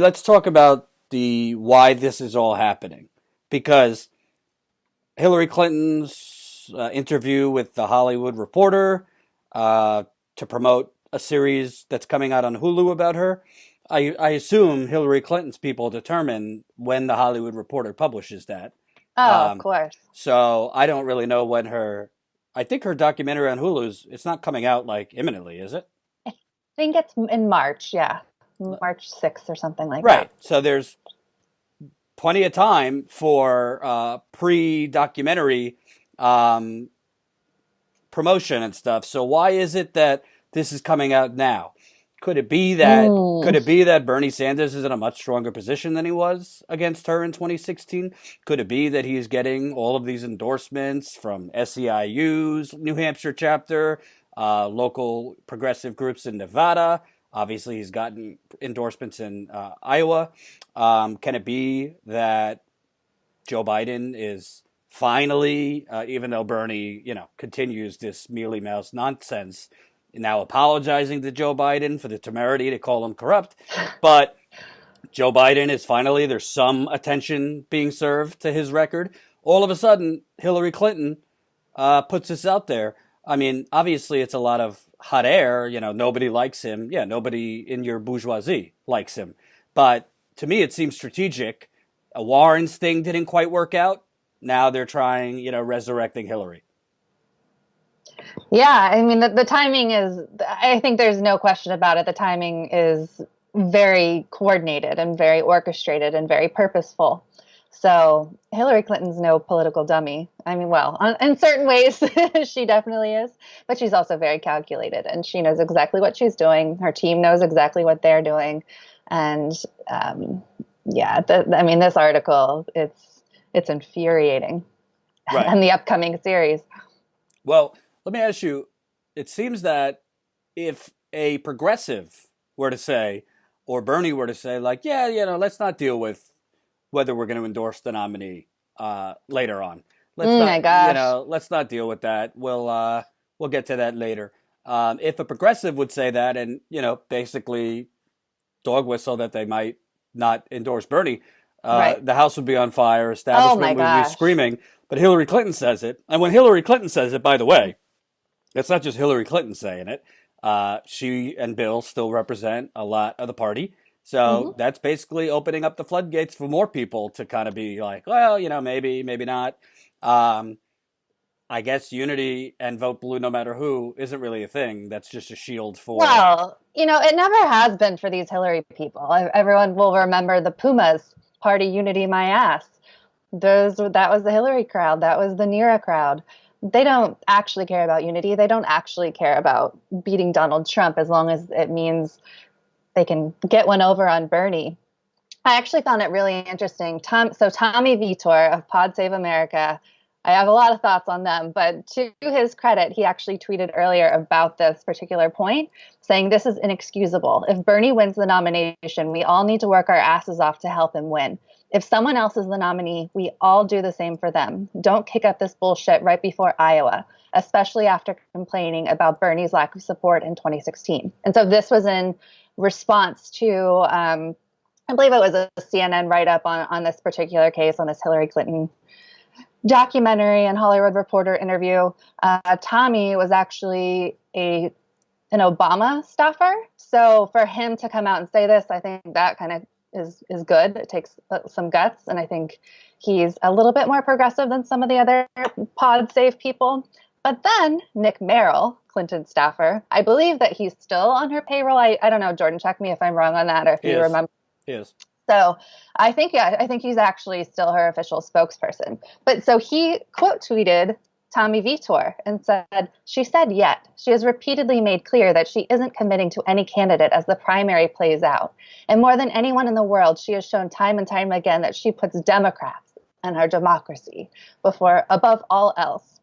Let's talk about the why this is all happening, because Hillary Clinton's interview with the Hollywood Reporter uh, to promote a series that's coming out on Hulu about her. I assume Hillary Clinton's people determine when the Hollywood Reporter publishes that. Oh, of Um, course. so I don't really know when her. I think her documentary on Hulu's. It's not coming out like imminently, is it? I think it's in March, yeah. March 6th or something like Right. that. So there's plenty of time for pre-documentary um, promotion and stuff. So why is it that this is coming out now? Could it be that Mm. could it be that Bernie Sanders is in a much stronger position than he was against her in 2016? Could it be that he's getting all of these endorsements from SEIU's New Hampshire chapter, local progressive groups in Nevada? Obviously, he's gotten endorsements in Iowa. Can it be that Joe Biden is finally, even though Bernie, continues this mealy mouse nonsense, now apologizing to Joe Biden for the temerity to call him corrupt, but Joe Biden is finally, there's some attention being served to his record. All of a sudden, Hillary Clinton puts this out there. I mean, obviously, it's a lot of hot air. Nobody likes him. Yeah, nobody in your bourgeoisie likes him. But to me, it seems strategic. A Warren's thing didn't quite work out. Now they're trying, resurrecting Hillary. Yeah, I mean, the timing is, I think there's no question about it. The timing is very coordinated and very orchestrated and very purposeful. So Hillary Clinton's no political dummy. I mean, well, in certain ways, she definitely is, but she's also very calculated and she knows exactly what she's doing. Her team knows exactly what they're doing. And yeah, I mean, this article, it's infuriating. Right. And the upcoming series. Well, let me ask you, it seems that if a progressive were to say, or Bernie were to say, like, yeah, let's not deal with whether we're going to endorse the nominee later on. Let's Oh not, my gosh. let's not deal with that. We'll get to that later. If a progressive would say that, and basically dog whistle that they might not endorse Bernie, Right. the house would be on fire, Oh my establishment would be gosh. screaming. But Hillary Clinton says it, and when Hillary Clinton says it, by the way, it's not just Hillary Clinton saying it. She and Bill still represent a lot of the party. So Hmm. that's basically opening up the floodgates for more people to kind of be like, well, maybe, maybe not. Um, I guess unity and vote blue no matter who isn't really a thing. That's just a shield for. Well, it never has been for these Hillary people. Everyone will remember the Pumas, Party Unity My Ass. That was the Hillary crowd. That was the Nira crowd. They don't actually care about unity. They don't actually care about beating Donald Trump as long as it means they can get one over on Bernie. I actually found it really interesting. Tommy Vitor of Pod Save America, I have a lot of thoughts on them, but to his credit, he actually tweeted earlier about this particular point, saying this is inexcusable. If Bernie wins the nomination, we all need to work our asses off to help him win. If someone else is the nominee, we all do the same for them. Don't kick up this bullshit right before Iowa, especially after complaining about Bernie's lack of support in 2016. And so this was in response to I believe it was a CNN write-up on this particular case, on this Hillary Clinton documentary and Hollywood Reporter interview. Tommy was actually an Obama staffer. So for him to come out and say this, I think that kind of is good. It takes some guts. And I think he's a little bit more progressive than some of the other pod safe people. But then Nick Merrill, Clinton staffer, I believe that he's still on her payroll. I don't know, Jordan, check me if I'm wrong on that or if you Is remember. is So I think he's actually still her official spokesperson. But so he quote tweeted Tommy Vitor and said, she said yet. She has repeatedly made clear that she isn't committing to any candidate as the primary plays out. And more than anyone in the world, she has shown time and time again that she puts Democrats and our democracy above all else.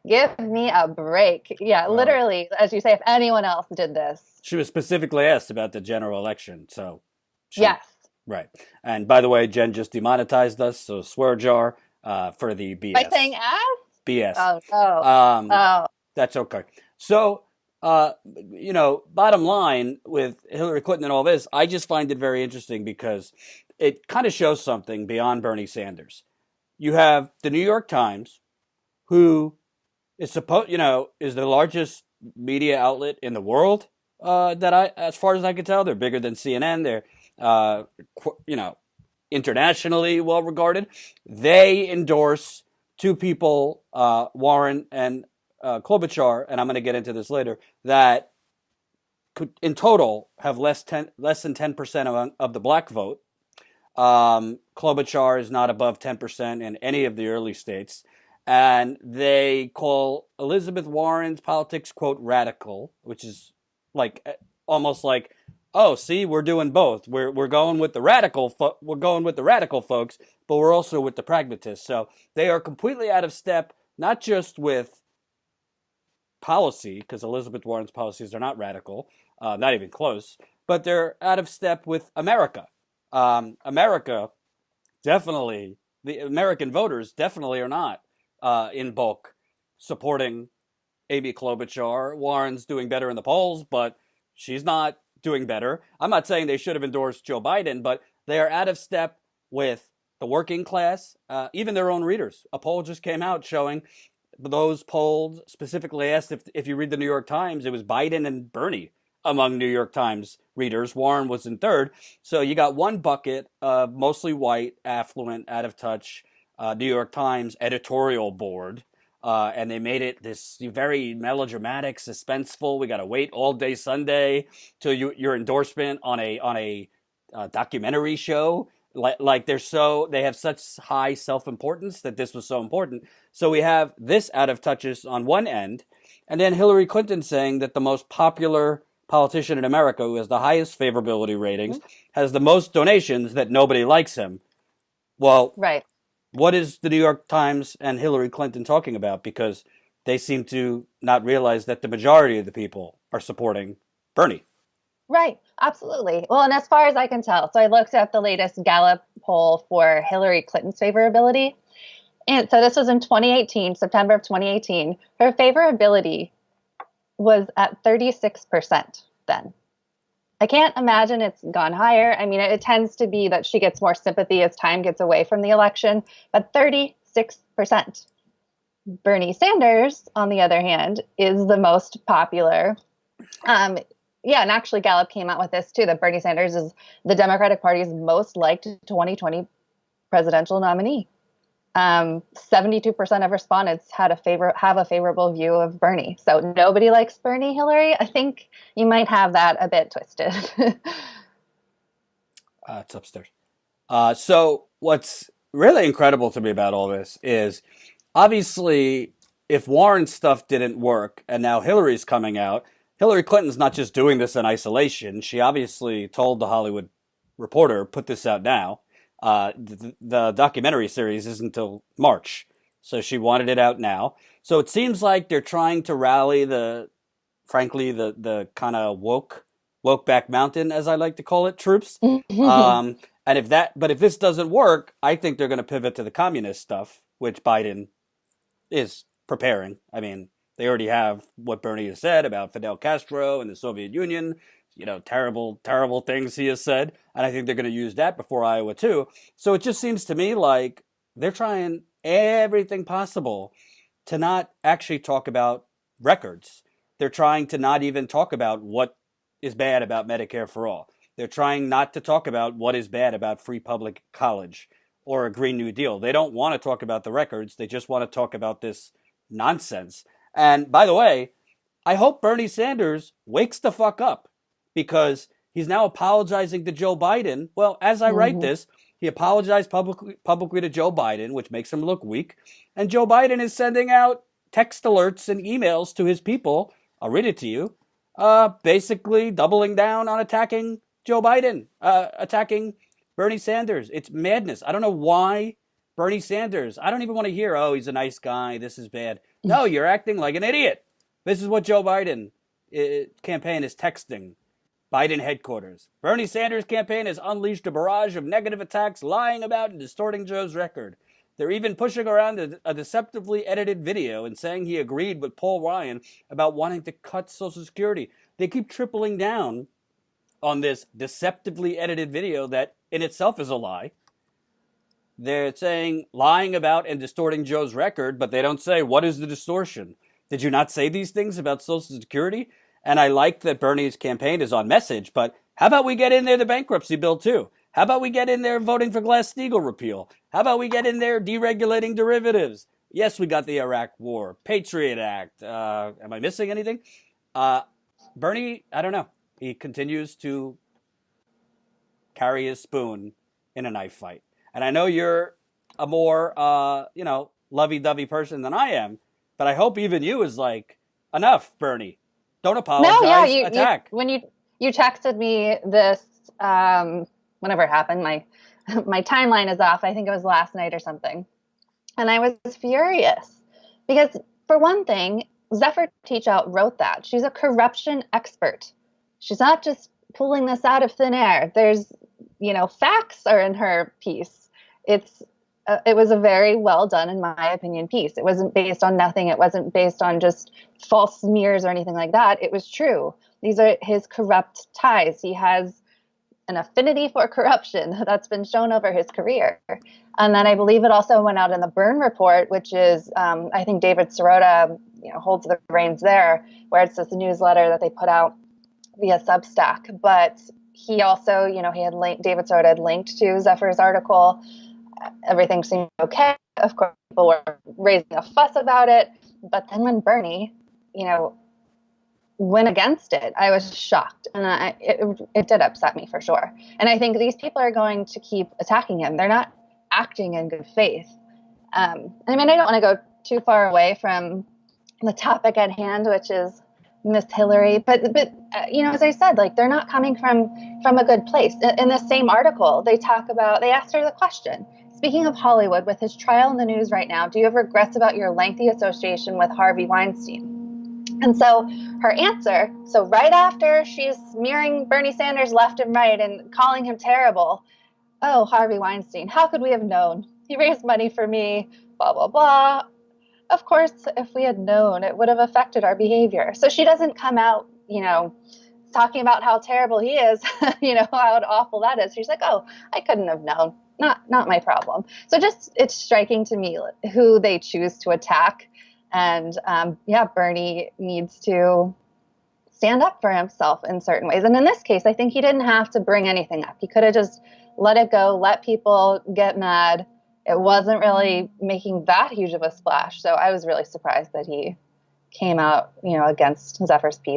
Give me a break. Yeah, well, literally, as you say, if anyone else did this. she was specifically asked about the general election, so she Yes. right. And by the way, Jen just demonetized us, so swear jar for the By BS. saying ass? BS. Oh, no. Um, Oh, that's okay. So bottom line with Hillary Clinton and all this, I just find it very interesting because it kind of shows something beyond Bernie Sanders. You have the New York Times, who is is the largest media outlet in the world. As far as I can tell, they're bigger than CNN. They're, uh, you know, internationally well regarded. They endorse two people, Warren and Klobuchar, and I'm going to get into this later, that could in total have less than 10% of the black vote. Klobuchar is not above 10% in any of the early states. And they call Elizabeth Warren's politics, quote, radical, which is like almost like, oh, see, we're doing both. We're going with the we're going with the radical folks, but we're also with the pragmatists. So they are completely out of step, not just with policy, because Elizabeth Warren's policies are not radical, not even close, but they're out of step with America. America definitely, the American voters definitely are not in bulk supporting Amy Klobuchar. Warren's doing better in the polls, but she's not doing better. I'm not saying they should have endorsed Joe Biden, but they are out of step with the working class, even their own readers. A poll just came out showing those polled specifically asked if you read the New York Times, it was Biden and Bernie among New York Times readers. Warren was in third. So you got one bucket of mostly white, affluent, out of touch New York Times editorial board. And they made it this very melodramatic, suspenseful. We got to wait all day Sunday till your endorsement on a documentary show. Like they have such high self-importance that this was so important. So we have this out of touches on one end, and then Hillary Clinton saying that the most popular politician in America, who has the highest favorability ratings, has the most donations, that nobody likes him. Well, Right. what is the New York Times and Hillary Clinton talking about? Because they seem to not realize that the majority of the people are supporting Bernie. Right, absolutely. Well, and as far as I can tell, so I looked at the latest Gallup poll for Hillary Clinton's favorability. And so this was in 2018, September of 2018. Her favorability was at 36% then. I can't imagine it's gone higher. I mean, it tends to be that she gets more sympathy as time gets away from the election, but 36%. Bernie Sanders, on the other hand, is the most popular. Yeah, and actually Gallup came out with this too, that Bernie Sanders is the Democratic Party's most liked 2020 presidential nominee. 72% of respondents have a favorable view of Bernie. So nobody likes Bernie, Hillary. I think you might have that a bit twisted. It's upstairs. So what's really incredible to me about all this is, obviously, if Warren's stuff didn't work and now Hillary's coming out, Hillary Clinton's not just doing this in isolation. She obviously told the Hollywood Reporter, put this out now. The documentary series isn't until March, so she wanted it out now. So it seems like they're trying to rally the kind of woke back mountain, as I like to call it, troops. And if this doesn't work, I think they're going to pivot to the communist stuff, which Biden is preparing. I mean, they already have what Bernie has said about Fidel Castro and the Soviet Union, terrible, terrible things he has said. And I think they're going to use that before Iowa too. So it just seems to me like they're trying everything possible to not actually talk about records. They're trying to not even talk about what is bad about Medicare for all. They're trying not to talk about what is bad about free public college or a Green New Deal. They don't want to talk about the records. They just want to talk about this nonsense. And by the way, I hope Bernie Sanders wakes the fuck up, because he's now apologizing to Joe Biden. Well, as I write this, he apologized publicly to Joe Biden, which makes him look weak. And Joe Biden is sending out text alerts and emails to his people. I'll read it to you. Basically doubling down on attacking Joe Biden, attacking Bernie Sanders. It's madness. I don't know why Bernie Sanders. I don't even want to hear, oh, he's a nice guy, this is bad. No, you're acting like an idiot. This is what Joe Biden campaign is texting Biden headquarters. Bernie Sanders' campaign has unleashed a barrage of negative attacks, lying about and distorting Joe's record. They're even pushing around a deceptively edited video and saying he agreed with Paul Ryan about wanting to cut Social Security. They keep tripling down on this deceptively edited video that in itself is a lie. They're saying lying about and distorting Joe's record, but they don't say what is the distortion. Did you not say these things about Social Security? And I like that Bernie's campaign is on message, but how about we get in there the bankruptcy bill too? How about we get in there voting for Glass-Steagall repeal? How about we get in there deregulating derivatives? Yes, we got the Iraq War, Patriot Act. Am I missing anything? Bernie, I don't know. He continues to carry his spoon in a knife fight. And I know you're a more, lovey-dovey person than I am, but I hope even you is like, enough, Bernie. Don't apologize. No, yeah, attack. When you texted me this, whenever it happened, my timeline is off. I think it was last night or something. And I was furious because, for one thing, Zephyr Teachout wrote that. She's a corruption expert. She's not just pulling this out of thin air. There's, facts are in her piece. It was a very well done, in my opinion, piece. It wasn't based on nothing. It wasn't based on just false smears or anything like that. It was true. These are his corrupt ties. He has an affinity for corruption that's been shown over his career. And then I believe it also went out in the Byrne Report, which is, I think David Sirota, holds the reins there, where it's this newsletter that they put out via Substack. But he also, David Sirota had linked to Zephyr's article. Everything seemed okay. Of course, people were raising a fuss about it. But then when Bernie, went against it, I was shocked. And it did upset me for sure. And I think these people are going to keep attacking him. They're not acting in good faith. I don't want to go too far away from the topic at hand, which is Miss Hillary. But as I said, they're not coming from a good place. In the same article, they asked her the question, speaking of Hollywood, with his trial in the news right now, do you have regrets about your lengthy association with Harvey Weinstein? And so her answer, right after she's smearing Bernie Sanders left and right and calling him terrible, oh, Harvey Weinstein, how could we have known? He raised money for me, blah, blah, blah. Of course, if we had known, it would have affected our behavior. So she doesn't come out, talking about how terrible he is, how awful that is. She's like, oh, I couldn't have known. Not my problem. So it's striking to me who they choose to attack. And Bernie needs to stand up for himself in certain ways. And in this case, I think he didn't have to bring anything up. He could have just let it go, let people get mad. It wasn't really making that huge of a splash. So I was really surprised that he came out, against Zephyr's piece.